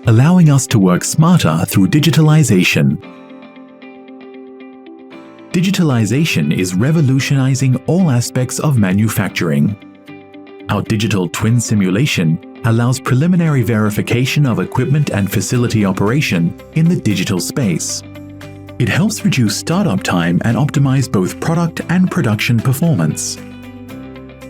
allowing us to work smarter through digitalization. Digitalization is revolutionizing all aspects of manufacturing. Our digital twin simulation allows preliminary verification of equipment and facility operation in the digital space. It helps reduce startup time and optimize both product and production performance.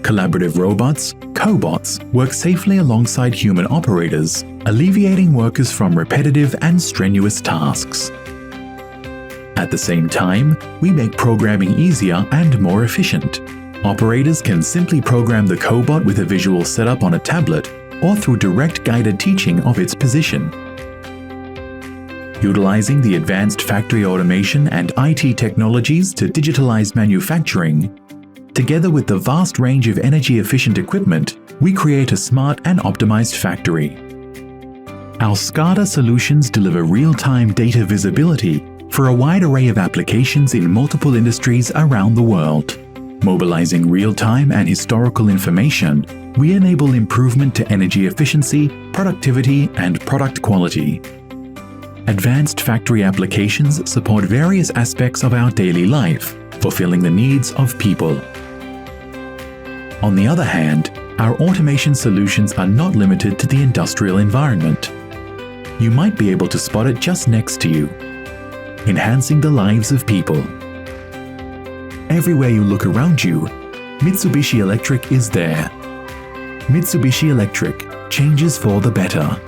Collaborative robots, cobots, work safely alongside human operators, alleviating workers from repetitive and strenuous tasks. At the same time, we make programming easier and more efficient. Operators can simply program the cobot with a visual setup on a tablet or through direct guided teaching of its position. Utilizing the advanced factory automation and IT technologies to digitalize manufacturing, together with the vast range of energy-efficient equipment, we create a smart and optimized factory. Our SCADA solutions deliver real-time data visibility for a wide array of applications in multiple industries around the world. Mobilizing real-time and historical information, we enable improvement to energy efficiency, productivity, and product quality. Advanced factory applications support various aspects of our daily life, fulfilling the needs of people. On the other hand, our automation solutions are not limited to the industrial environment. You might be able to spot it just next to you, enhancing the lives of people. Everywhere you look around you, Mitsubishi Electric is there. Mitsubishi Electric, changes for the better.